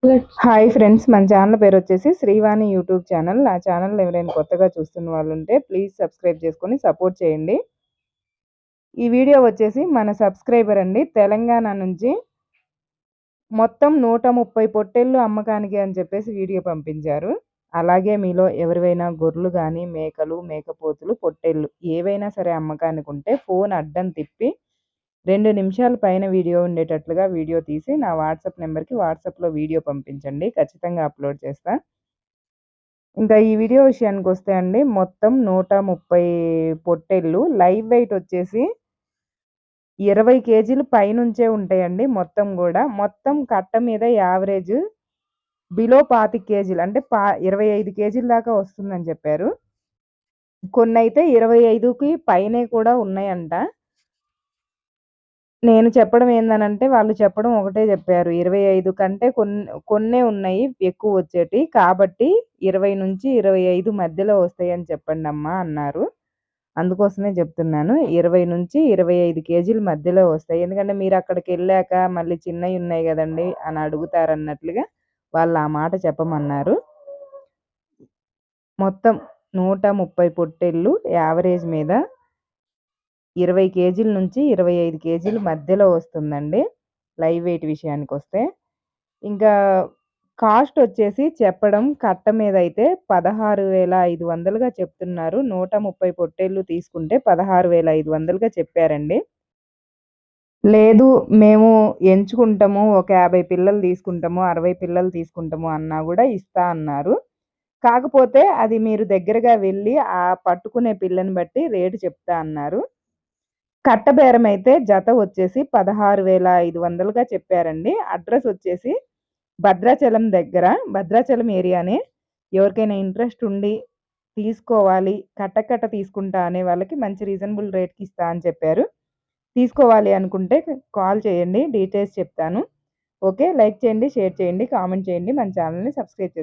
Hi friends, మన channel పేరు వచ్చేసి శ్రీవాణి యూట్యూబ్ ఛానల్. నా ఛానల్ ఎవరైనా కొత్తగా చూస్తున్న వాళ్ళు ఉంటే ప్లీజ్ సబ్స్క్రైబ్ చేసుకొని సపోర్ట్ చేయండి. ఈ వీడియో వచ్చేసి మన సబ్స్క్రైబర్ అండి, తెలంగాణ నుంచి మొత్తం 130 పొట్టేళ్ళు అమ్మకానికి అని చెప్పేసి వీడియో పంపించారు. అలాగే మీలో ఎవరివైనా గొర్రెలు కానీ, మేకలు, మేకపోతులు, పొట్టేళ్ళు ఏవైనా సరే అమ్మకానికి ఉంటే ఫోన్ అడ్డం తిప్పి 2 నిమిషాల పైన వీడియో ఉండేటట్లుగా వీడియో తీసి నా వాట్సాప్ నెంబర్‌కి వాట్సాప్‌లో వీడియో పంపించండి. ఖచ్చితంగా అప్లోడ్ చేస్తా. ఇంకా ఈ వీడియో విషయానికొస్తే అండి, మొత్తం 130 పొట్టేళ్ళు లైవ్ వెయిట్ వచ్చేసి 20 కేజీలు పైనుంచే ఉంటాయండి మొత్తం గూడా. మొత్తం కట్ట మీద యావరేజ్ బిలో 25 కేజీలు అంటే 25 కేజీల దాకా వస్తుందని చెప్పారు. కొన్నైతే 25కి పైనే కూడా ఉన్నాయంట. నేను చెప్పడం ఏందనంటే, వాళ్ళు చెప్పడం ఒకటే జెప్పారు. 25 కంటే కొన్నే ఉన్నాయి ఎక్కువొచ్చేటియి. కాబట్టి 20-25 మధ్యలో వస్తాయని చెప్పండమ్మా అన్నారు. అందుకోసమే జెప్తున్నాను. 20-25 కేజీల మధ్యలో వస్తాయి. ఎందుకంటే మీరక్కడికెళ్ళాక మళ్ళీ చిన్నయున్నాయి గదండీ అని అడుగుతారన్నట్లుగా వాళ్ళు ఆ మాట చెప్పమన్నారు. మొత్తం 130 పొట్టేళ్ళు యావరేజ్ మీద 20 కేజీల నుంచి 25 కేజీల మధ్యలో వస్తుందండి. లైవ్ వెయిట్ విషయానికొస్తే. ఇంకా కాస్ట్ వచ్చేసి చెప్పడం కట్ట మీదయితే 16,500గా చెప్తున్నారు. 130 పొట్టేళ్ళు తీసుకుంటే 16,500గా చెప్పారండి. లేదు, మేము ఎంచుకుంటాము, ఒక 50 పిల్లలు తీసుకుంటాము, 60 పిల్లలు తీసుకుంటాము అన్నా గూడా ఇస్తా అన్నారు. కాకపోతే అది మీరు దగ్గరగా వెళ్లి పట్టుకునే పిల్లని బట్టి రేటు చెప్తా అన్నారు. కట్ట బేరమైతే జత వచ్చేసి 16,500గా చెప్పారండి. అడ్రస్ వచ్చేసి భద్రాచలం దగ్గర, భద్రాచలం ఏరియానే. ఎవరికైనా ఇంట్రెస్ట్ ఉండి తీసుకోవాలి, కట్ట తీసుకుంటా అనే వాళ్ళకి మంచి రీజనబుల్ రేట్‌కి ఇస్తా అని చెప్పారు. తీసుకోవాలి అనుకుంటే కాల్ చేయండి, డీటెయిల్స్ చెప్తాను. ఓకే. లైక్ చేయండి, షేర్ చేయండి, కామెంట్ చేయండి. మన ఛానెల్‌ని సబ్స్క్రైబ్ చేసుకోండి.